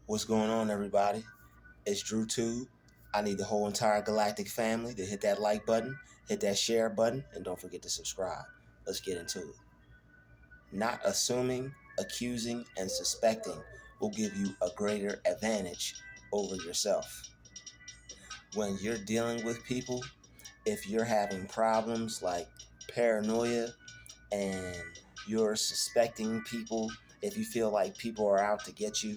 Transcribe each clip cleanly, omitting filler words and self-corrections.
What's going on, everybody? It's Drew Tube. I need the whole entire galactic family to hit that like button, hit that share button, and don't forget to subscribe. Let's get into it. Not assuming, accusing, and suspecting will give you a greater advantage over yourself. When you're dealing with people, if you're having problems like paranoia and you're suspecting people, if you feel like people are out to get you,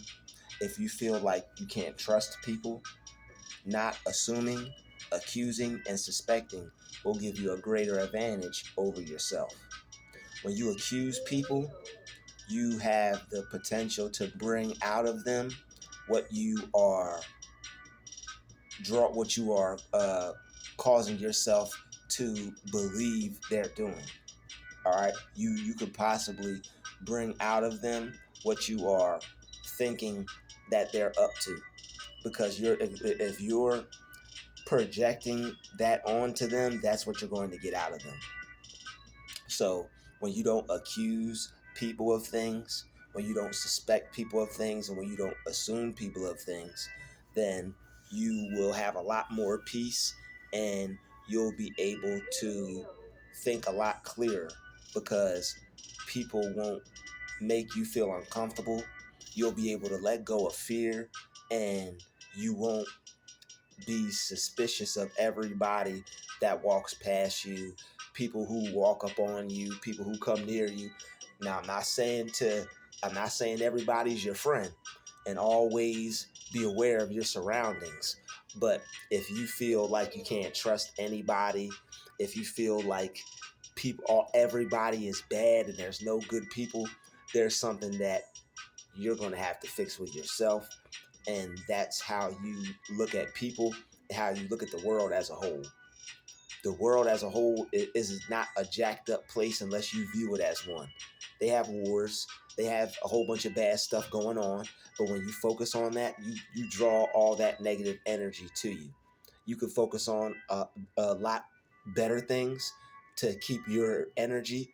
if you feel like you can't trust people, not assuming, accusing, and suspecting will give you a greater advantage over yourself. When you accuse people, you have the potential to bring out of them what you are causing yourself to believe they're doing. All right, you could possibly bring out of them what you are thinking that they're up to, because if you're projecting that onto them, that's what you're going to get out of them. So when you don't accuse people of things, when you don't suspect people of things, and when you don't assume people of things, then you will have a lot more peace, and you'll be able to think a lot clearer, because people won't make you feel uncomfortable. You'll be able to let go of fear, and you won't be suspicious of everybody that walks past you, people who walk up on you, people who come near you. Now, I'm not saying everybody's your friend, and always be aware of your surroundings. But if you feel like you can't trust anybody, if you feel like everybody is bad and there's no good people, there's something that you're going to have to fix with yourself. And that's how you look at people, how you look at the world as a whole. The world as a whole is not a jacked up place unless you view it as one. They have wars, they have a whole bunch of bad stuff going on, but when you focus on that, you draw all that negative energy to you. You can focus on a lot better things to keep your energy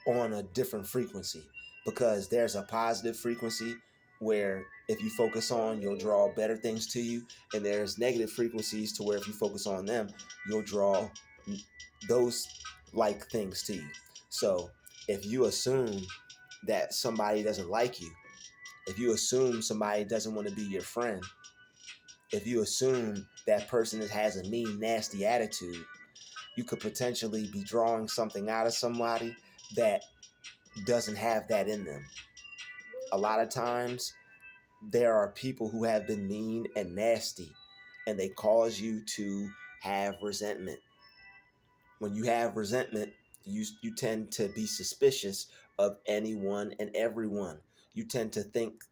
on a different frequency, because there's a positive frequency where if you focus on, you'll draw better things to you, and there's negative frequencies to where if you focus on them, you'll draw those like things to you. So if you assume that somebody doesn't like you, if you assume somebody doesn't want to be your friend, if you assume that person has a mean, nasty attitude, you could potentially be drawing something out of somebody that doesn't have that in them. A lot of times, there are people who have been mean and nasty, and they cause you to have resentment. When you have resentment, you tend to be suspicious of anyone and everyone. You tend to think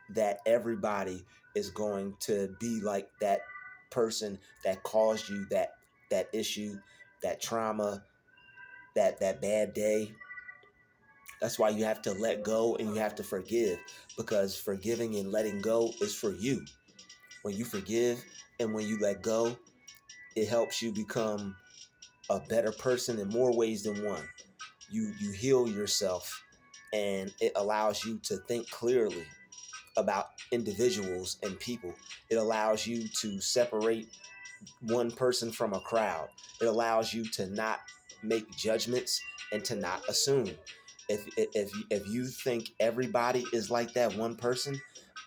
that everybody is going to be like that person that caused you that issue, that trauma, that bad day. That's why you have to let go and you have to forgive, because forgiving and letting go is for you. When you forgive and when you let go, it helps you become a better person in more ways than one. You heal yourself, and it allows you to think clearly about individuals and people. It allows you to separate one person from a crowd. It allows you to not make judgments and to not assume. If you think everybody is like that one person,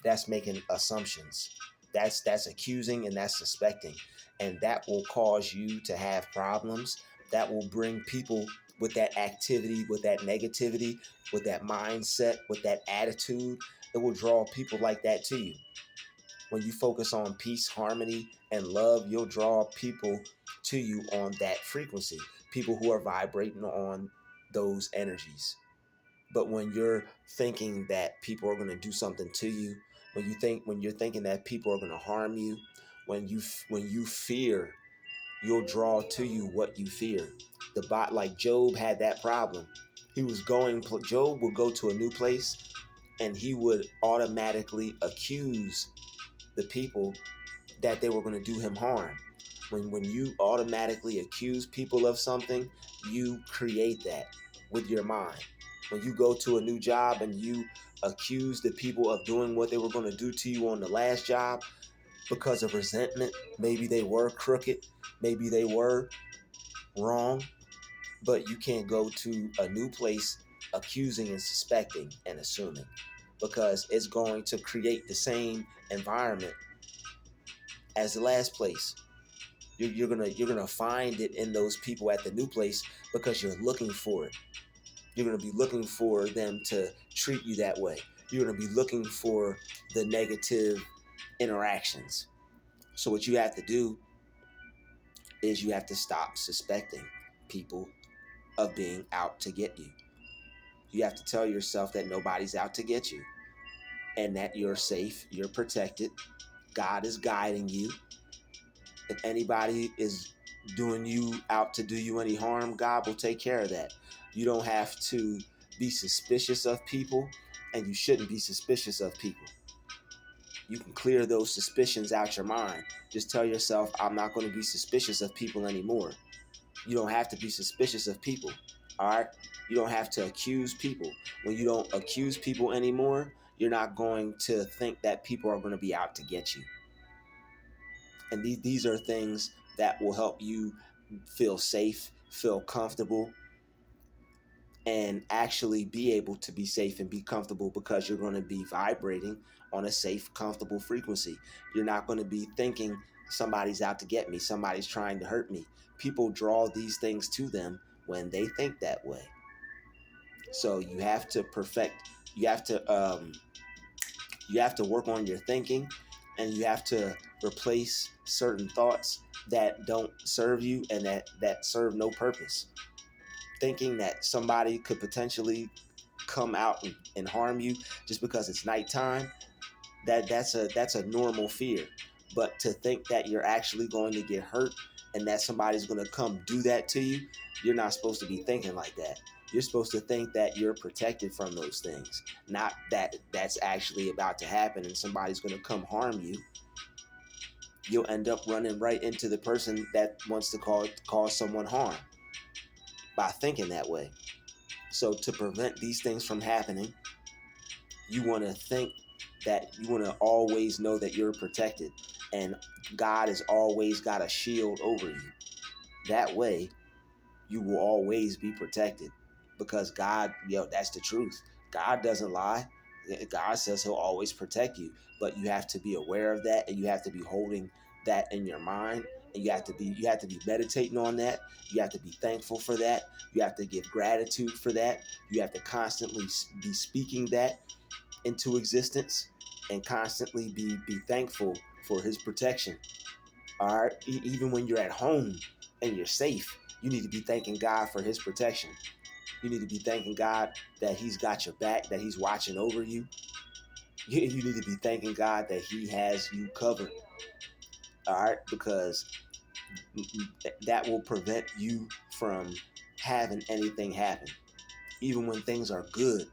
that's making assumptions. That's accusing and that's suspecting, and that will cause you to have problems. That will bring people with that activity, with that negativity, with that mindset, with that attitude. It will draw people like that to you. When you focus on peace, harmony, and love, you'll draw people to you on that frequency, people who are vibrating on those energies. But when you're thinking that people are going to do something to you, when you're thinking that people are going to harm you, when you fear, you'll draw to you what you fear. The bot Like Job had that problem. Job would go to a new place, and he would automatically accuse the people that they were going to do him harm. When you automatically accuse people of something, you create that with your mind. When you go to a new job and you accuse the people of doing what they were going to do to you on the last job because of resentment, maybe they were crooked, maybe they were wrong, but you can't go to a new place accusing and suspecting and assuming, because it's going to create the same environment as the last place. You're gonna find it in those people at the new place because you're looking for it. You're gonna be looking for them to treat you that way. You're gonna be looking for the negative interactions. So what you have to do is you have to stop suspecting people of being out to get you. You have to tell yourself that nobody's out to get you and that you're safe, you're protected. God is guiding you. If anybody is doing you out to do you any harm, God will take care of that. You don't have to be suspicious of people, and you shouldn't be suspicious of people. You can clear those suspicions out your mind. Just tell yourself, I'm not going to be suspicious of people anymore. You don't have to be suspicious of people. All right? You don't have to accuse people. When you don't accuse people anymore, you're not going to think that people are going to be out to get you. And these are things that will help you feel safe, feel comfortable, and actually be able to be safe and be comfortable, because you're going to be vibrating on a safe, comfortable frequency. You're not going to be thinking somebody's out to get me, somebody's trying to hurt me. People draw these things to them when they think that way. So you have to perfect, you have to work on your thinking, and you have to replace certain thoughts that don't serve you and that serve no purpose. Thinking that somebody could potentially come out and harm you just because it's nighttime, that's a normal fear. But to think that you're actually going to get hurt and that somebody's going to come do that to you, you're not supposed to be thinking like that. You're supposed to think that you're protected from those things, not that that's actually about to happen and somebody's going to come harm you. You'll end up running right into the person that wants to cause someone harm by thinking that way. So to prevent these things from happening, you want to think that you want to always know that you're protected, and God has always got a shield over you. That way, you will always be protected, because God, that's the truth. God doesn't lie. God says he'll always protect you, but you have to be aware of that, and you have to be holding that in your mind, and you have to be meditating on that. You have to be thankful for that. You have to give gratitude for that. You have to constantly be speaking that into existence, and constantly be thankful for his protection. All right, even when you're at home and you're safe, you need to be thanking God for his protection. You need to be thanking God that he's got your back, that he's watching over you. You need to be thanking God that he has you covered. All right, because that will prevent you from having anything happen. Even when things are good,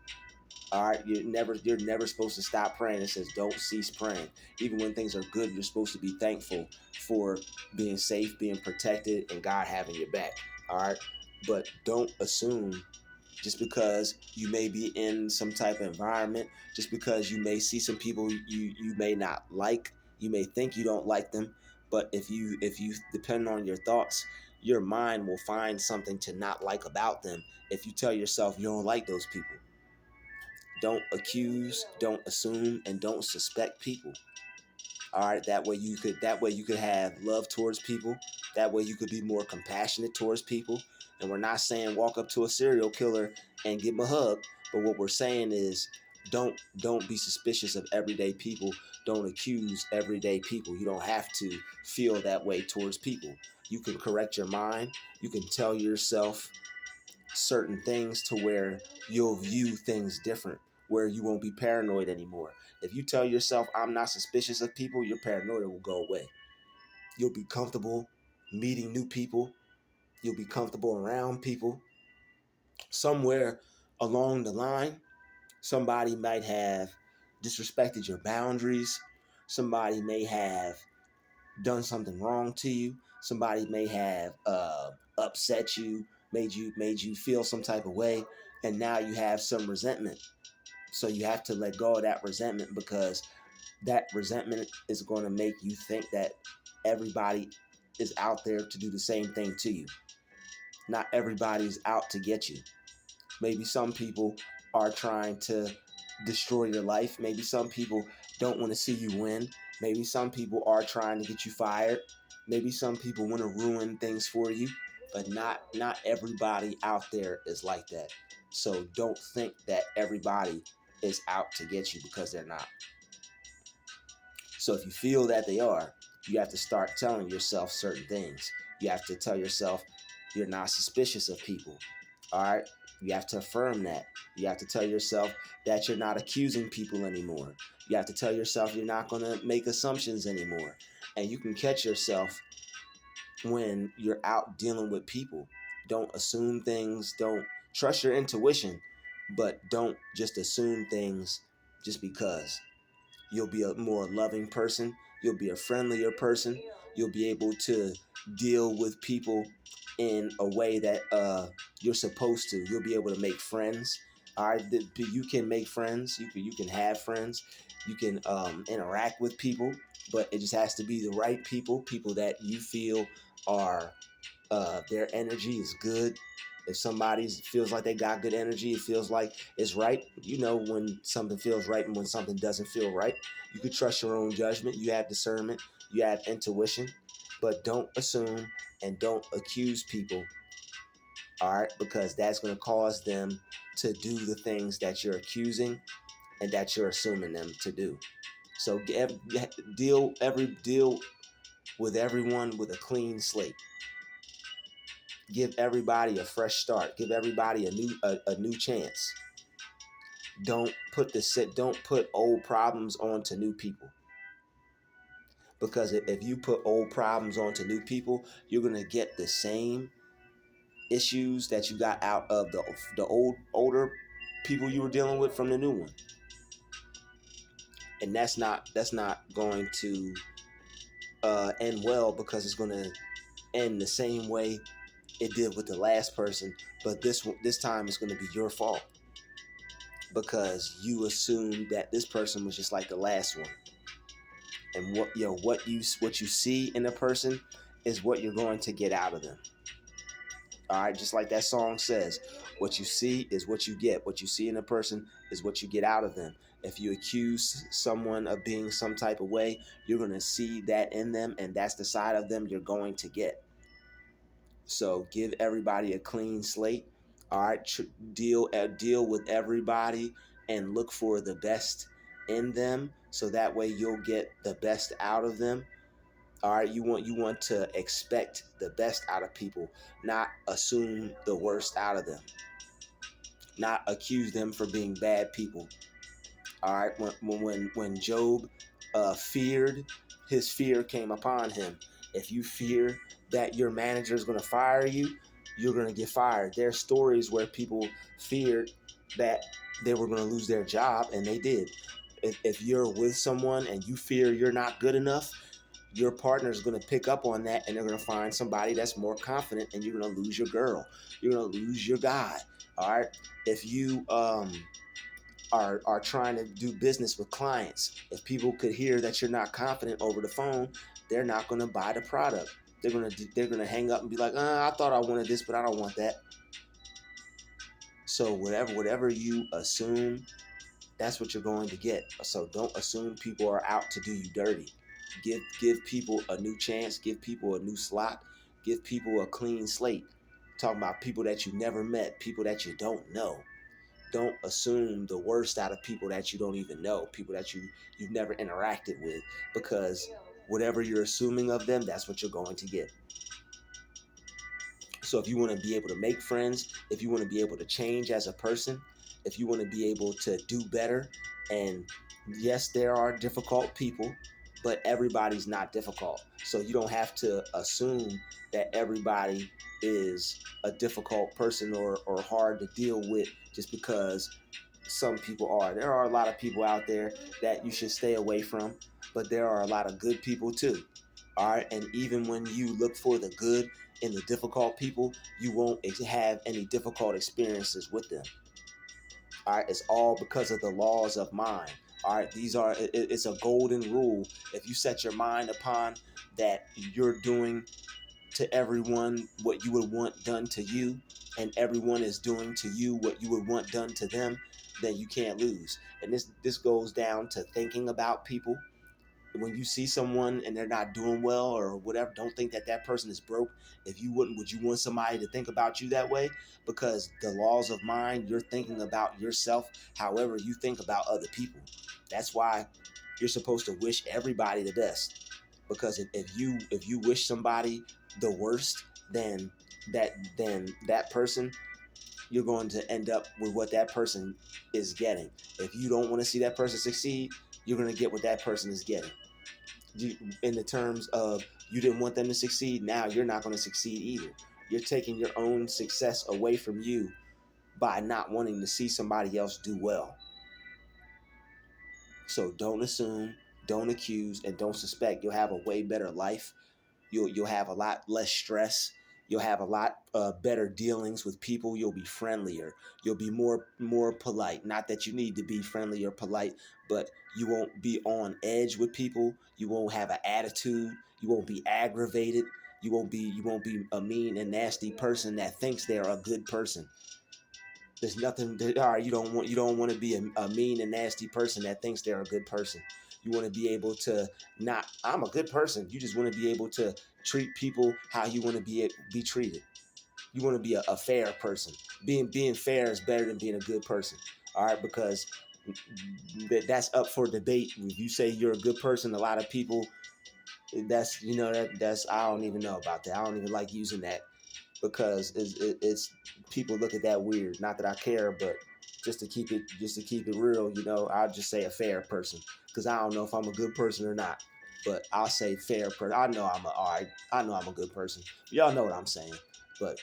all right, you're never supposed to stop praying. It says don't cease praying. Even when things are good, you're supposed to be thankful for being safe, being protected, and God having your back. All right, but don't assume just because you may be in some type of environment, just because you may see some people you may not like, you may think you don't like them, but if you depend on your thoughts, your mind will find something to not like about them. If you tell yourself you don't like those people, don't accuse, don't assume, and don't suspect people. All right, that way you could have love towards people. That way you could be more compassionate towards people. And we're not saying walk up to a serial killer and give him a hug, but what we're saying is don't be suspicious of everyday people. Don't accuse everyday people. You don't have to feel that way towards people. You can correct your mind. You can tell yourself certain things to where you'll view things different, where you won't be paranoid anymore. If you tell yourself, I'm not suspicious of people, your paranoia will go away. You'll be comfortable meeting new people. You'll be comfortable around people. Somewhere along the line, somebody might have disrespected your boundaries. Somebody may have done something wrong to you. Somebody may have upset you, made you feel some type of way, And now you have some resentment. So you have to let go of that resentment, because that resentment is going to make you think that everybody is out there to do the same thing to you. Not everybody's out to get you. Maybe some people are trying to destroy your life. Maybe some people don't want to see you win. Maybe some people are trying to get you fired. Maybe some people want to ruin things for you. But not everybody out there is like that. So don't think that everybody is out to get you, because they're not. So if you feel that they are, you have to start telling yourself certain things. You have to tell yourself you're not suspicious of people. All right? You have to affirm that. You have to tell yourself that you're not accusing people anymore. You have to tell yourself you're not going to make assumptions anymore. And you can catch yourself when you're out dealing with people. Don't assume things. Don't trust your intuition, but don't just assume things just because. You'll be a more loving person. You'll be a friendlier person. You'll be able to deal with people in a way that you're supposed to. You'll be able to make friends. All right, you can make friends. You can have friends. You can interact with people, but it just has to be the right people. People that you feel are their energy is good. If somebody feels like they got good energy, it feels like it's right. You know when something feels right and when something doesn't feel right. You can trust your own judgment. You have discernment. You have intuition. But don't assume and don't accuse people, all right? Because that's going to cause them to do the things that you're accusing and that you're assuming them to do. So deal with everyone with a clean slate. Give everybody a fresh start. Give everybody a new chance. Don't put old problems onto new people. Because if you put old problems onto new people, you're gonna get the same issues that you got out of the older people you were dealing with from the new one. And that's not going to end well, because it's gonna end the same way it did with the last person. But this time it's gonna be your fault, because you assumed that this person was just like the last one. And what you see in a person is what you're going to get out of them. All right, just like that song says, what you see is what you get. What you see in a person is what you get out of them. If you accuse someone of being some type of way, you're going to see that in them, and that's the side of them you're going to get. So give everybody a clean slate. All right, deal with everybody and look for the best in them, so that way you'll get the best out of them. All right, you want to expect the best out of people, not assume the worst out of them, not accuse them for being bad people. All right, when Job feared, his fear came upon him. If you fear that your manager is going to fire you, you're going to get fired. There are stories where people feared that they were going to lose their job, and they did. If you're with someone and you fear you're not good enough, your partner is going to pick up on that, and they're going to find somebody that's more confident, and you're going to lose your girl. You're going to lose your guy. All right. If you are trying to do business with clients, if people could hear that you're not confident over the phone, they're not going to buy the product. They're going to hang up and be like, I thought I wanted this, but I don't want that. So whatever you assume, that's what you're going to get. So don't assume people are out to do you dirty. Give people a new chance. Give people a new slot. Give people a clean slate. Talking about people that you never met, people that you don't know. Don't assume the worst out of people that you don't even know, people that you've never interacted with, because whatever you're assuming of them, that's what you're going to get. So if you want to be able to make friends, if you want to be able to change as a person, if you want to be able to do better, and yes, there are difficult people, but everybody's not difficult. So you don't have to assume that everybody is a difficult person or hard to deal with just because some people are. There are a lot of people out there that you should stay away from, but there are a lot of good people too. All right, and even when you look for the good in the difficult people, you won't have any difficult experiences with them. All right, it's all because of the laws of mind. All right, it's a golden rule. If you set your mind upon that you're doing to everyone what you would want done to you, and everyone is doing to you what you would want done to them, then you can't lose. And this goes down to thinking about people. When you see someone and they're not doing well or whatever, don't think that that person is broke. If you wouldn't, would you want somebody to think about you that way? Because the laws of mind, you're thinking about yourself however you think about other people. That's why you're supposed to wish everybody the best. Because if you wish somebody the worst, then that person, you're going to end up with what that person is getting. If you don't want to see that person succeed, you're going to get what that person is getting. In the terms of you didn't want them to succeed, now you're not going to succeed either. You're taking your own success away from you by not wanting to see somebody else do well. So don't assume, don't accuse, and don't suspect. You'll have a way better life. You'll have a lot less stress. You'll have a lot better dealings with people. You'll be friendlier. You'll be more polite. Not that you need to be friendly or polite, but you won't be on edge with people. You won't have an attitude. You won't be aggravated. You won't be a mean and nasty person that thinks they're a good person. There's nothing. All right, you don't want to be a mean and nasty person that thinks they're a good person. You want to be able to not. I'm a good person. You just want to be able to treat people how you want to be treated. You want to be a fair person. Being fair is better than being a good person. All right, because that's up for debate. If you say you're a good person, a lot of people. That's I don't even know about that. I don't even like using that because it's people look at that weird. Not that I care, but just to keep it real, I'll just say a fair person because I don't know if I'm a good person or not. But I'll say fair person. I know I'm a good person. Y'all know what I'm saying. But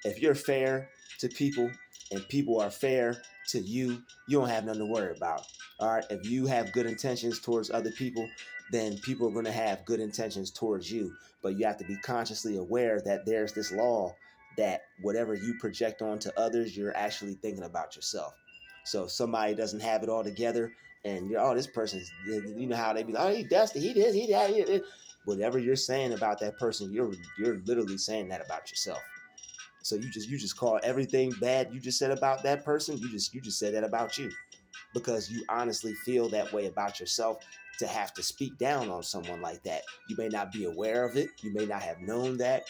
if you're fair to people and people are fair to you, you don't have nothing to worry about. All right. If you have good intentions towards other people, then people are going to have good intentions towards you. But you have to be consciously aware that there's this law that whatever you project onto others, you're actually thinking about yourself. So if somebody doesn't have it all together and this person's, you know how they be like, oh, he dusty, he this, he that, he this. Whatever you're saying about that person, you're literally saying that about yourself. So you just call everything bad you just said about that person. You just said that about you because you honestly feel that way about yourself to have to speak down on someone like that. You may not be aware of it. You may not have known that,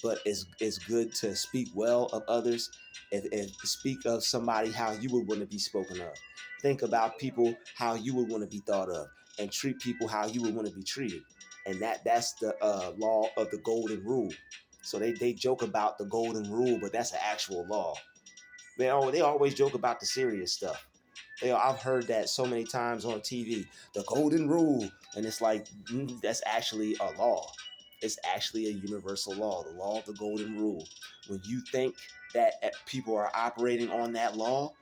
but it's good to speak well of others and speak of somebody how you would want to be spoken of. Think about people how you would want to be thought of and treat people how you would want to be treated. And that's the law of the golden rule. So they joke about the golden rule, but that's an actual law. They always joke about the serious stuff. I've heard that so many times on TV, the golden rule, and it's like that's actually a law. It's actually a universal law, the law of the golden rule. When you think that people are operating on that law,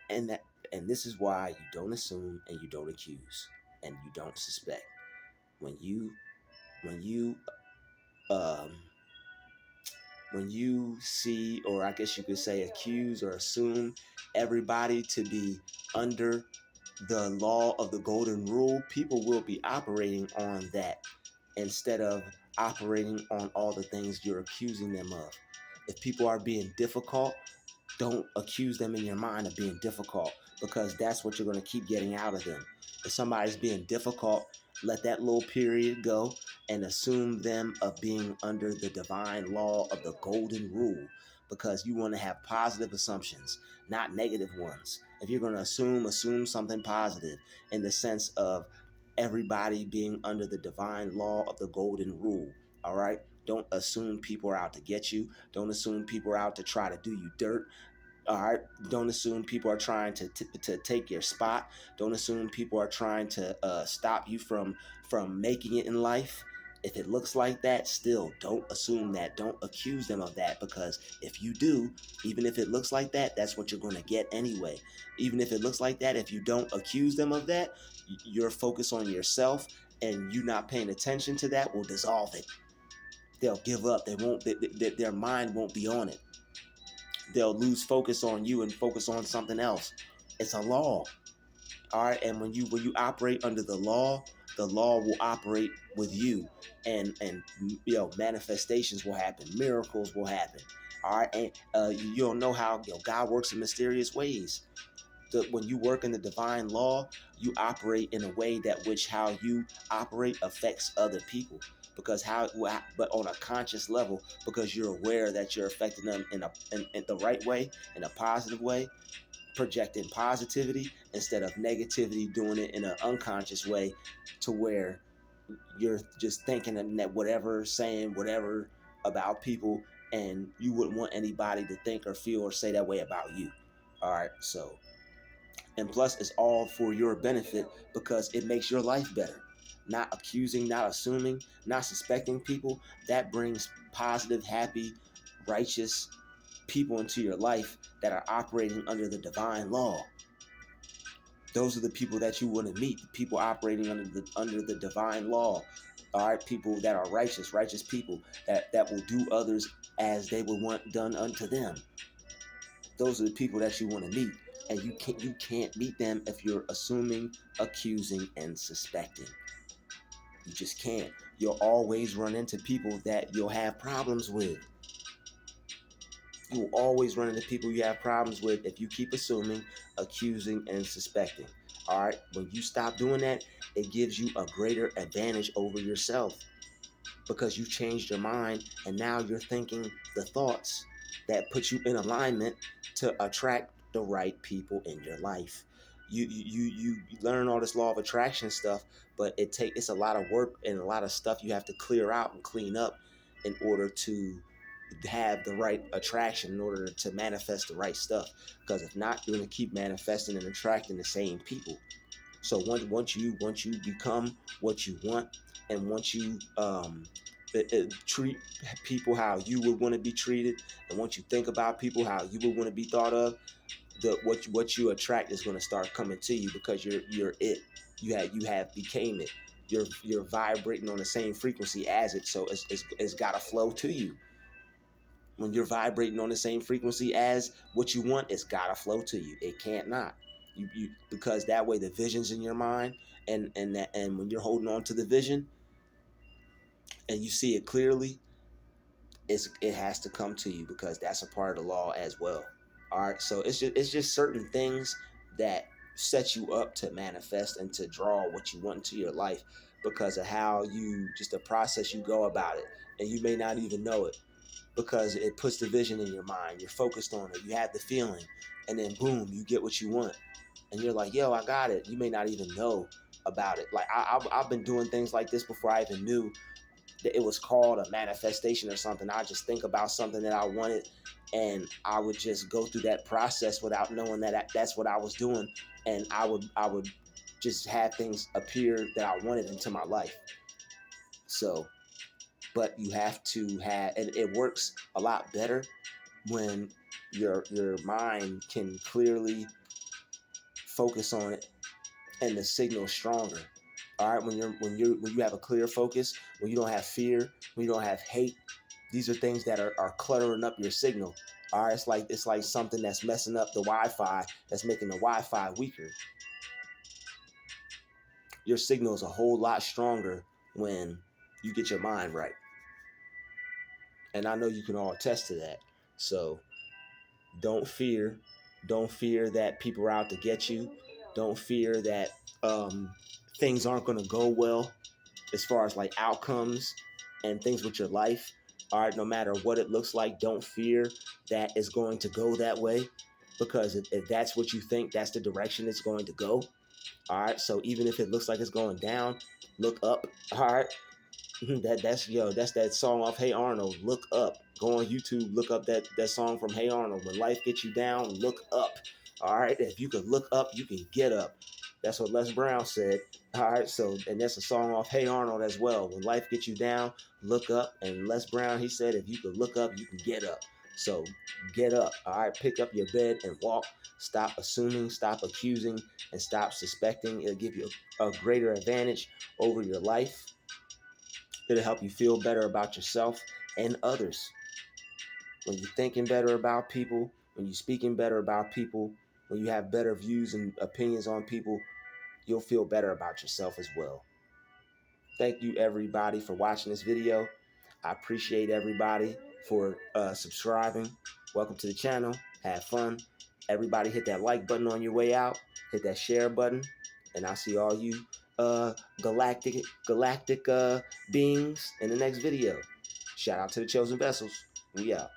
and that, and this is why you don't assume and you don't accuse and you don't suspect. When you when you um when you see, or I guess you could say accuse or assume everybody to be under the law of the golden rule, people will be operating on that instead of operating on all the things you're accusing them of. If people are being difficult, don't accuse them in your mind of being difficult because that's what you're going to keep getting out of them. If somebody's being difficult, let that little period go and assume them of being under the divine law of the golden rule because you want to have positive assumptions, not negative ones. If you're going to assume something positive in the sense of everybody being under the divine law of the golden rule. All right. Don't assume people are out to get you. Don't assume people are out to try to do you dirt. All right. Don't assume people are trying to take your spot. Don't assume people are trying to stop you from making it in life. If it looks like that, still don't assume that. Don't accuse them of that because if you do, even if it looks like that, that's what you're going to get anyway. Even if it looks like that, if you don't accuse them of that, your focus on yourself and you not paying attention to that will dissolve it. They'll give up. They won't. Their mind won't be on it. they'll lose focus on you and focus on something else. It's a law. All right, and when you operate under the law will operate with you, and manifestations will happen, miracles will happen. All right, and you don't know how God works in mysterious ways. When you work in the divine law, you operate in a way that which how you operate affects other people, because but on a conscious level, because you're aware that you're affecting them in the right way, in a positive way, projecting positivity instead of negativity, doing it in an unconscious way, to where you're just thinking that whatever, saying whatever about people, and you wouldn't want anybody to think or feel or say that way about you. All right, so, and plus it's all for your benefit, because it makes your life better. Not accusing, not assuming, not suspecting people, that brings positive, happy, righteous people into your life that are operating under the divine law. Those are the people that you want to meet, the people operating under the divine law. All right, people that are righteous people that will do others as they would want done unto them. Those are the people that you want to meet, and you can't meet them if you're assuming, accusing, and suspecting. You just can't. You'll always run into people that you'll have problems with. You will always run into people you have problems with if you keep assuming, accusing, and suspecting. All right, when you stop doing that, it gives you a greater advantage over yourself, because you changed your mind and now you're thinking the thoughts that put you in alignment to attract the right people in your life. You learn all this law of attraction stuff, but it's a lot of work and a lot of stuff you have to clear out and clean up in order to have the right attraction, in order to manifest the right stuff. Because if not, you're going to keep manifesting and attracting the same people. So once you become what you want, and once you treat people how you would want to be treated, and once you think about people how you would want to be thought of, what you attract is going to start coming to you, because you're it. You have became it. You're vibrating on the same frequency as it, so it's got to flow to you. When you're vibrating on the same frequency as what you want, it's got to flow to you. It can't not. Because that way the vision's in your mind, and when you're holding on to the vision and you see it clearly, it has to come to you, because that's a part of the law as well. All right, so it's just certain things that set you up to manifest and to draw what you want into your life, because of how just the process you go about it, and you may not even know it, because it puts the vision in your mind. You're focused on it. You have the feeling, and then boom, you get what you want, and you're like, "Yo, I got it." You may not even know about it. Like I've been doing things like this before I even knew that it was called a manifestation or something. I just think about something that I wanted, and I would just go through that process without knowing that that's what I was doing, and I would just have things appear that I wanted into my life. So, but you have to have, and it works a lot better when your mind can clearly focus on it, and the signal stronger. All right, when you have a clear focus, when you don't have fear, when you don't have hate, these are things that are cluttering up your signal. All right, it's like something that's messing up the Wi-Fi, that's making the Wi-Fi weaker. Your signal is a whole lot stronger when you get your mind right, and I know you can all attest to that. So don't fear. Don't fear that people are out to get you. Don't fear that things aren't going to go well, as far as like outcomes and things with your life. All right, no matter what it looks like, don't fear that it's going to go that way, because if that's what you think, that's the direction it's going to go. All right, so even if it looks like it's going down, look up. All right, that's that song off Hey Arnold. Look up. Go on YouTube. Look up that song from Hey Arnold. When life gets you down, look up. All right. If you can look up, you can get up. That's what Les Brown said. All right. So, and that's a song off Hey Arnold as well. When life gets you down, look up. And Les Brown, he said, if you can look up, you can get up. So get up. All right. Pick up your bed and walk. Stop assuming, stop accusing, and stop suspecting. It'll give you a greater advantage over your life. It'll help you feel better about yourself and others. When you're thinking better about people, when you're speaking better about people, when you have better views and opinions on people, you'll feel better about yourself as well. Thank you everybody for watching this video. I appreciate everybody for subscribing. Welcome to the channel. Have fun. Everybody hit that like button on your way out. Hit that share button. And I'll see all you galactic beings in the next video. Shout out to the Chosen Vessels. We out.